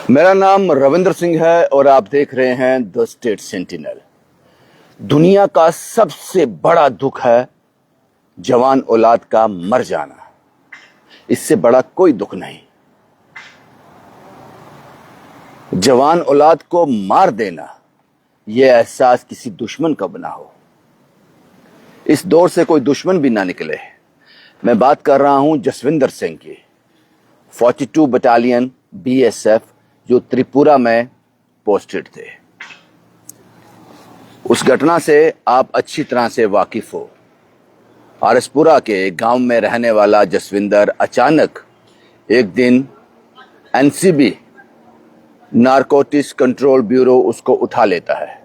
मेरा नाम रविंद्र सिंह है और आप देख रहे हैं द स्टेट सेंटिनल। दुनिया का सबसे बड़ा दुख है जवान औलाद का मर जाना। इससे बड़ा कोई दुख नहीं। जवान औलाद को मार देना, यह एहसास किसी दुश्मन का बना हो। इस दौर से कोई दुश्मन भी ना निकले। मैं बात कर रहा हूं जसविंदर सिंह की। 42 बटालियन BSF जो त्रिपुरा में पोस्टेड थे। उस घटना से आप अच्छी तरह से वाकिफ हो। आरसपुरा के गांव में रहने वाला जसविंदर अचानक एक दिन NCB नारकोटिक्स कंट्रोल ब्यूरो उसको उठा लेता है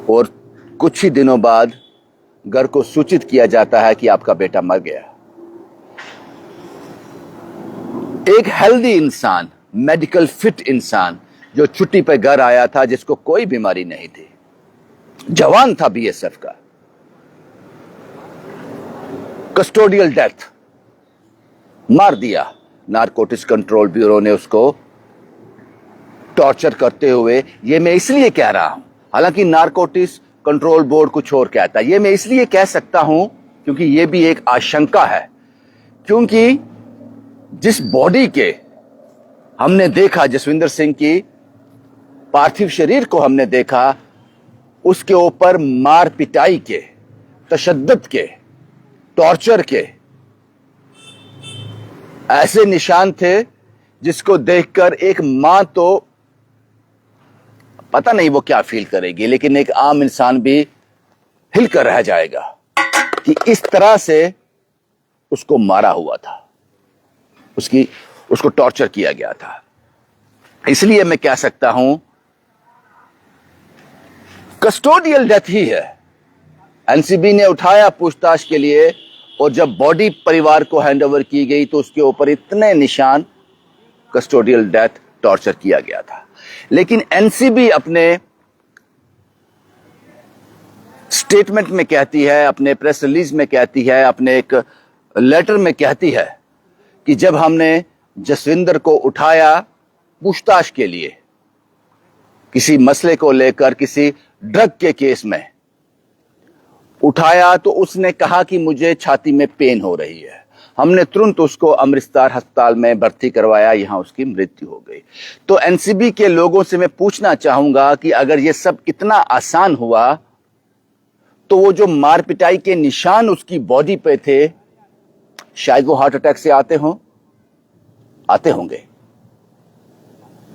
और कुछ ही दिनों बाद घर को सूचित किया जाता है कि आपका बेटा मर गया। एक हेल्दी इंसान, मेडिकल फिट इंसान जो छुट्टी पर घर आया था, जिसको कोई बीमारी नहीं थी, जवान था BSF का, कस्टोडियल डेथ मार दिया। नारकोटिक्स कंट्रोल ब्यूरो ने उसको टॉर्चर करते हुए। ये मैं इसलिए कह रहा हूं, हालांकि नारकोटिक्स कंट्रोल बोर्ड कुछ और कहता है, ये मैं इसलिए कह सकता हूं क्योंकि ये भी एक आशंका है। क्योंकि जिस बॉडी के हमने देखा, जसविंदर सिंह की पार्थिव शरीर को हमने देखा, उसके ऊपर मार पिटाई के, तशद्दुद के, टॉर्चर के ऐसे निशान थे जिसको देखकर एक मां तो पता नहीं वो क्या फील करेगी, लेकिन एक आम इंसान भी हिलकर रह जाएगा कि इस तरह से उसको मारा हुआ था, उसको टॉर्चर किया गया था। इसलिए मैं कह सकता हूं कस्टोडियल डेथ ही है। NCB ने उठाया पूछताछ के लिए और जब बॉडी परिवार को हैंडओवर की गई तो उसके ऊपर इतने निशान, कस्टोडियल डेथ, टॉर्चर किया गया था। लेकिन NCB अपने स्टेटमेंट में कहती है, अपने प्रेस रिलीज में कहती है, अपने एक लेटर में कहती है कि जब हमने जसविंदर को उठाया पूछताछ के लिए, किसी मसले को लेकर, किसी ड्रग के केस में उठाया, तो उसने कहा कि मुझे छाती में पेन हो रही है। हमने तुरंत उसको अमृतसर अस्पताल में भर्ती करवाया, यहां उसकी मृत्यु हो गई। तो NCB के लोगों से मैं पूछना चाहूंगा कि अगर यह सब इतना आसान हुआ तो वो जो मार पिटाई के निशान उसकी बॉडी पे थे, शायद वो हार्ट अटैक से आते होंगे।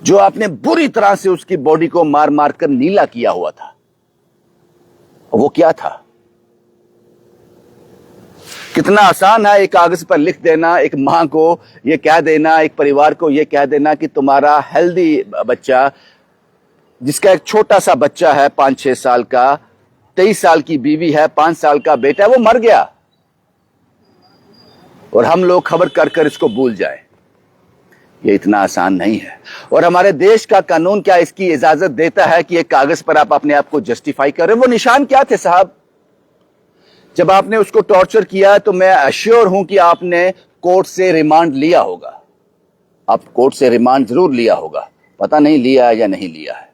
जो आपने बुरी तरह से उसकी बॉडी को मार मार कर नीला किया हुआ था, वो क्या था? कितना आसान है एक कागज पर लिख देना, एक मां को यह कह देना, एक परिवार को यह कह देना कि तुम्हारा हेल्दी बच्चा, जिसका एक छोटा सा बच्चा है 5-6 साल का, 23 साल की बीवी है, 5 साल का बेटा है, वो मर गया और हम लोग खबर कर कर इसको भूल जाए। ये इतना आसान नहीं है। और हमारे देश का कानून क्या इसकी इजाजत देता है कि एक कागज पर आप अपने आप को जस्टिफाई करें? वो निशान क्या थे साहब? जब आपने उसको टॉर्चर किया तो मैं अश्योर हूं कि आपने कोर्ट से रिमांड लिया होगा। आप कोर्ट से रिमांड जरूर लिया होगा, पता नहीं लिया है या नहीं लिया है।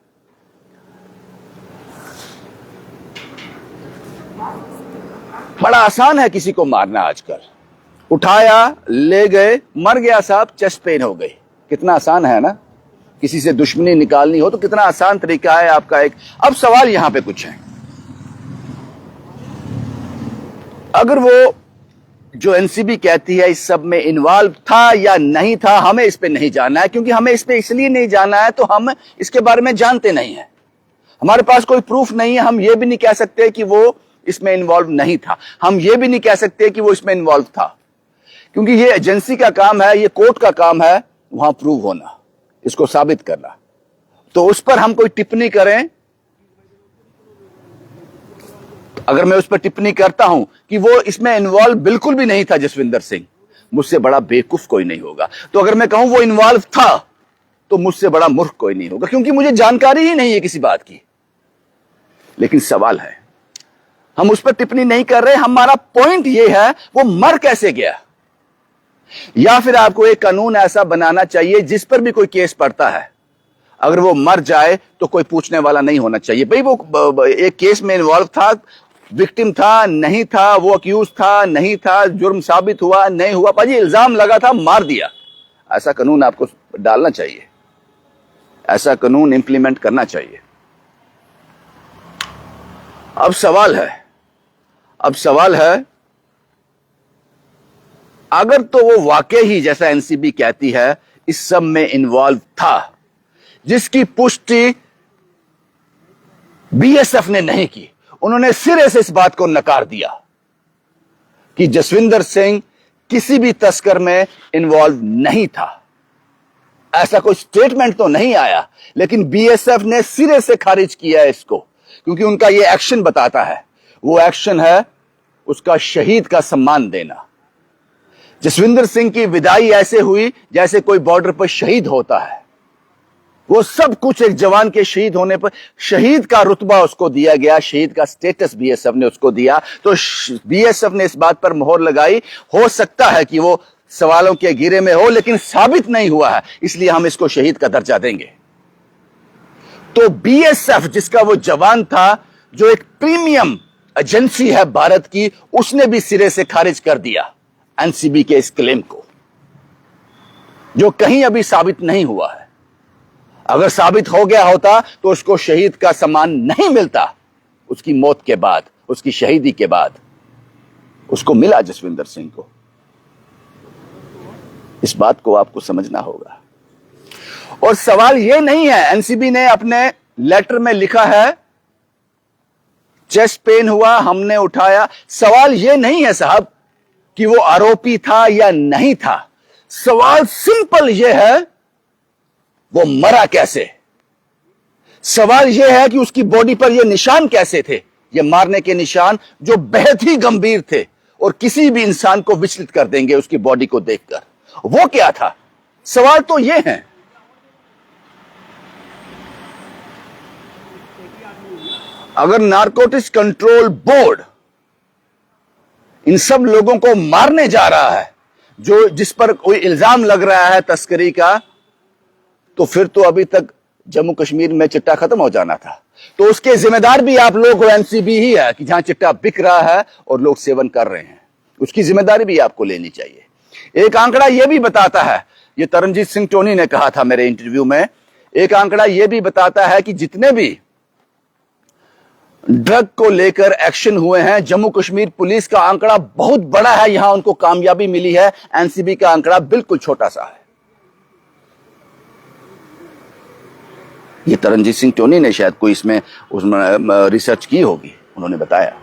बड़ा आसान है किसी को मारना आजकल। उठाया, ले गए, मर गया साहब, चेस्ट पेन हो गई। कितना आसान है ना? किसी से दुश्मनी निकालनी हो तो कितना आसान तरीका है आपका एक। अब सवाल यहां पे कुछ है, अगर वो जो NCB कहती है इस सब में इन्वॉल्व था या नहीं था, हमें इस पे नहीं जानना है। क्योंकि हमें इस पे इसलिए नहीं जानना है तो हम इसके बारे में जानते नहीं है, हमारे पास कोई प्रूफ नहीं है। हम ये भी नहीं कह सकते कि वो इसमें इन्वॉल्व नहीं था, हम ये भी नहीं कह सकते कि वो इसमें इन्वॉल्व था, क्योंकि ये एजेंसी का काम है, ये कोर्ट का काम है वहां प्रूव होना, इसको साबित करना। तो उस पर हम कोई टिप्पणी करें, अगर मैं उस पर टिप्पणी करता हूं कि वो इसमें इन्वॉल्व बिल्कुल भी नहीं था जसविंदर सिंह, मुझसे बड़ा बेवकूफ कोई नहीं होगा। तो अगर मैं कहूं वो इन्वॉल्व था तो मुझसे बड़ा मूर्ख कोई नहीं होगा, क्योंकि मुझे जानकारी ही नहीं है किसी बात की। लेकिन सवाल है, हम उस पर टिप्पणी नहीं कर रहे। हमारा पॉइंट ये है वो मर कैसे गया। या फिर आपको एक कानून ऐसा बनाना चाहिए जिस पर भी कोई केस पड़ता है, अगर वो मर जाए तो कोई पूछने वाला नहीं होना चाहिए। भाई वो एक केस में इन्वॉल्व था, विक्टिम था नहीं था, वो अक्यूज था नहीं था, जुर्म साबित हुआ नहीं हुआ, पाजी इल्जाम लगा था, मार दिया। ऐसा कानून आपको डालना चाहिए, ऐसा कानून इंप्लीमेंट करना चाहिए। अब सवाल है अगर तो वो वाकई ही जैसा एनसीबी कहती है इस सब में इन्वॉल्व था, जिसकी पुष्टि बीएसएफ ने नहीं की, उन्होंने सिरे से इस बात को नकार दिया कि जसविंदर सिंह किसी भी तस्कर में इन्वॉल्व नहीं था। ऐसा कोई स्टेटमेंट तो नहीं आया, लेकिन बीएसएफ ने सिरे से खारिज किया इसको, क्योंकि उनका यह एक्शन बताता है, वो एक्शन है उसका शहीद का सम्मान देना। जसविंदर सिंह की विदाई ऐसे हुई जैसे कोई बॉर्डर पर शहीद होता है। वो सब कुछ एक जवान के शहीद होने पर, शहीद का रुतबा उसको दिया गया, शहीद का स्टेटस बीएसएफ ने उसको दिया। तो बीएसएफ ने इस बात पर मोहर लगाई, हो सकता है कि वो सवालों के घेरे में हो, लेकिन साबित नहीं हुआ है, इसलिए हम इसको शहीद का दर्जा देंगे। तो बीएसएफ जिसका वो जवान था, जो एक प्रीमियम एजेंसी है भारत की, उसने भी सिरे से खारिज कर दिया एनसीबी के इस क्लेम को, जो कहीं अभी साबित नहीं हुआ है। अगर साबित हो गया होता तो उसको शहीद का सम्मान नहीं मिलता। उसकी मौत के बाद, उसकी शहीदी के बाद उसको मिला जसविंदर सिंह को। इस बात को आपको समझना होगा। और सवाल यह नहीं है, एनसीबी ने अपने लेटर में लिखा है चेस्ट पेन हुआ हमने उठाया। सवाल यह नहीं है साहब कि वो आरोपी था या नहीं था। सवाल सिंपल यह है वो मरा कैसे। सवाल यह है कि उसकी बॉडी पर ये निशान कैसे थे, ये मारने के निशान जो बेहद ही गंभीर थे और किसी भी इंसान को विचलित कर देंगे उसकी बॉडी को देखकर। वो क्या था, सवाल तो ये है। अगर नारकोटिक्स कंट्रोल बोर्ड इन सब लोगों को मारने जा रहा है जो जिस पर कोई इल्जाम लग रहा है तस्करी का, तो फिर तो अभी तक जम्मू कश्मीर में चिट्टा खत्म हो जाना था। तो उसके जिम्मेदार भी आप लोग, एनसीबी ही है कि जहां चिट्टा बिक रहा है और लोग सेवन कर रहे हैं, उसकी जिम्मेदारी भी आपको लेनी चाहिए। एक आंकड़ा यह भी बताता है, यह तरनजीत सिंह टोनी ने कहा था मेरे इंटरव्यू में, एक आंकड़ा यह भी बताता है कि जितने भी ड्रग को लेकर एक्शन हुए हैं, जम्मू कश्मीर पुलिस का आंकड़ा बहुत बड़ा है, यहां उनको कामयाबी मिली है। एनसीबी का आंकड़ा बिल्कुल छोटा सा है। ये तरनजीत सिंह टोनी ने शायद कोई उसमें रिसर्च की होगी, उन्होंने बताया।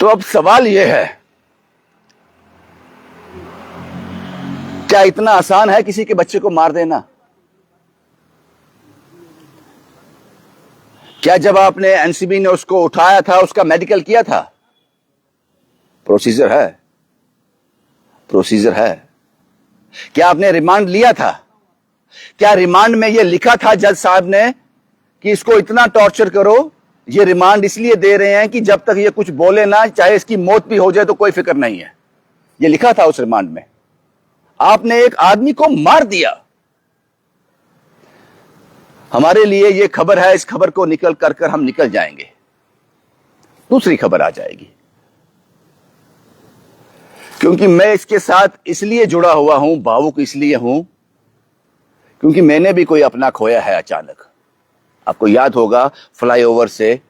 तो अब सवाल यह है, क्या इतना आसान है किसी के बच्चे को मार देना? क्या जब आपने एनसीबी ने उसको उठाया था उसका मेडिकल किया था? प्रोसीजर है, प्रोसीजर है। क्या आपने रिमांड लिया था? क्या रिमांड में यह लिखा था जज साहब ने कि इसको इतना टॉर्चर करो? ये रिमांड इसलिए दे रहे हैं कि जब तक ये कुछ बोले ना, चाहे इसकी मौत भी हो जाए तो कोई फिक्र नहीं है। ये लिखा था उस रिमांड में। आपने एक आदमी को मार दिया। हमारे लिए ये खबर है, इस खबर को निकल कर हम निकल जाएंगे, दूसरी खबर आ जाएगी। क्योंकि मैं इसके साथ इसलिए जुड़ा हुआ हूं, भावुक इसलिए हूं, क्योंकि मैंने भी कोई अपना खोया है अचानक। आपको याद होगा फ्लाईओवर से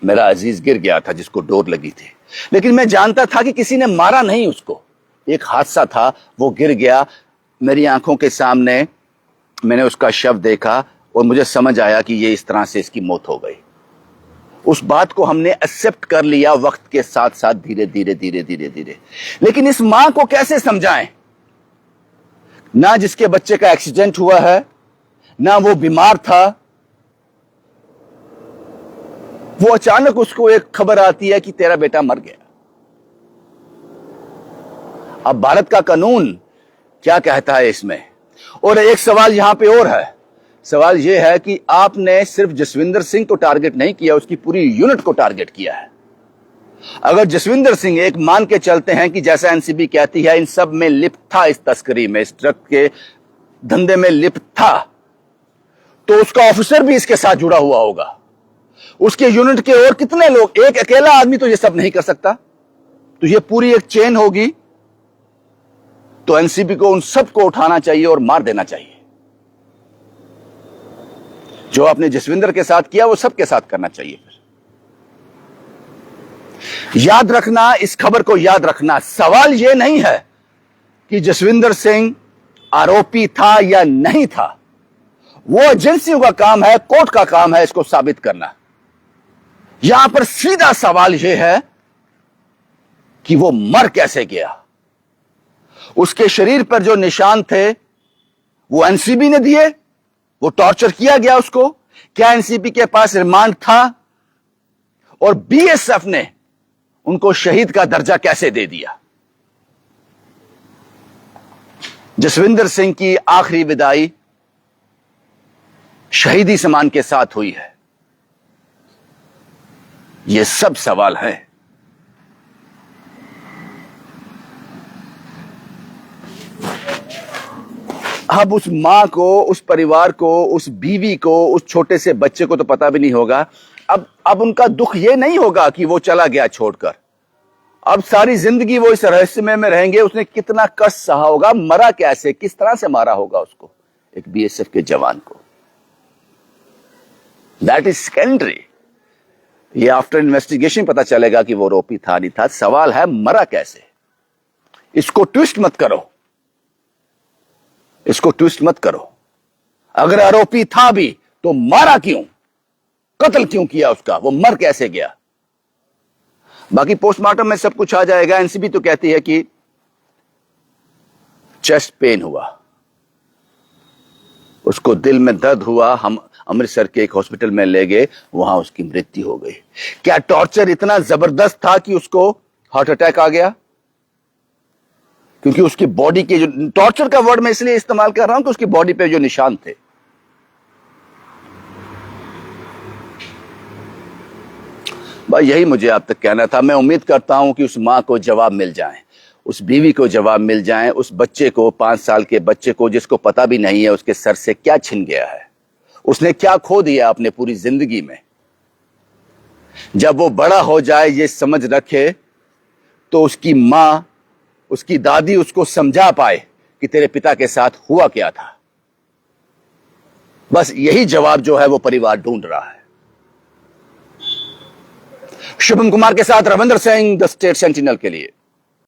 मेरा अजीज गिर गया था जिसको डोर लगी थी, लेकिन मैं जानता था कि किसी ने मारा नहीं उसको, एक हादसा था, वो गिर गया। मेरी आंखों के सामने मैंने उसका शव देखा और मुझे समझ आया कि ये इस तरह से इसकी मौत हो गई। उस बात को हमने एक्सेप्ट कर लिया वक्त के साथ साथ, धीरे धीरे धीरे धीरे धीरे। लेकिन इस मां को कैसे समझाएं, ना जिसके बच्चे का एक्सीडेंट हुआ है, ना वो बीमार था, वो अचानक उसको एक खबर आती है कि तेरा बेटा मर गया। अब भारत का कानून क्या कहता है इसमें? और एक सवाल यहां पे और है, सवाल यह है कि आपने सिर्फ जसविंदर सिंह को टारगेट नहीं किया, उसकी पूरी यूनिट को टारगेट किया है। अगर जसविंदर सिंह एक मान के चलते हैं कि जैसा एनसीबी कहती है इन सब में लिप्त था, इस तस्करी में, इस ड्रग के धंधे में लिप्त था, तो उसका ऑफिसर भी इसके साथ जुड़ा हुआ होगा। उसके यूनिट के और कितने लोग, एक अकेला आदमी तो ये सब नहीं कर सकता, तो ये पूरी एक चेन होगी। तो एनसीबी को उन सबको उठाना चाहिए और मार देना चाहिए। जो आपने जसविंदर के साथ किया वो सबके साथ करना चाहिए। फिर याद रखना, इस खबर को याद रखना, सवाल यह नहीं है कि जसविंदर सिंह आरोपी था या नहीं था। वो एजेंसियों का काम है, कोर्ट का काम है इसको साबित करना। यहां पर सीधा सवाल यह है कि वो मर कैसे गया। उसके शरीर पर जो निशान थे वो एनसीबी ने दिए, वो टॉर्चर किया गया उसको। क्या एनसीबी के पास रिमांड था? और बीएसएफ ने उनको शहीद का दर्जा कैसे दे दिया? जसविंदर सिंह की आखिरी विदाई शहीदी सम्मान के साथ हुई है। ये सब सवाल है। अब उस मां को, उस परिवार को, उस बीवी को, उस छोटे से बच्चे को तो पता भी नहीं होगा। अब उनका दुख ये नहीं होगा कि वो चला गया छोड़कर। अब सारी जिंदगी वो इस रहस्यमय में रहेंगे, उसने कितना कष्ट सहा होगा, मरा कैसे, किस तरह से मारा होगा उसको, एक बीएसएफ के जवान को। That is secondary. ये आफ्टर इन्वेस्टिगेशन पता चलेगा कि वो आरोपी था नहीं था। सवाल है मरा कैसे। इसको ट्विस्ट मत करो, इसको ट्विस्ट मत करो। अगर आरोपी था भी तो मारा क्यों, कत्ल क्यों किया उसका, वो मर कैसे गया? बाकी पोस्टमार्टम में सब कुछ आ जाएगा। एनसीबी तो कहती है कि चेस्ट पेन हुआ, उसको दिल में दर्द हुआ, हम अमृतसर के एक हॉस्पिटल में ले गए, वहां उसकी मृत्यु हो गई। क्या टॉर्चर इतना जबरदस्त था कि उसको हार्ट अटैक आ गया? क्योंकि उसकी बॉडी के जो, टॉर्चर का वर्ड मैं इसलिए इस्तेमाल कर रहा हूं कि उसकी बॉडी पे जो निशान थे। भाई यही मुझे आप तक कहना था। मैं उम्मीद करता हूं कि उस मां को जवाब मिल जाए, उस बीवी को जवाब मिल जाए, उस बच्चे को, 5 साल के बच्चे को, जिसको पता भी नहीं है उसके सर से क्या छिन गया है, उसने क्या खो दिया अपने पूरी जिंदगी में। जब वो बड़ा हो जाए, ये समझ रखे, तो उसकी मां, उसकी दादी उसको समझा पाए कि तेरे पिता के साथ हुआ क्या था। बस यही जवाब जो है वो परिवार ढूंढ रहा है। शुभम कुमार के साथ Ravindra Singh, the state sentinel के लिए।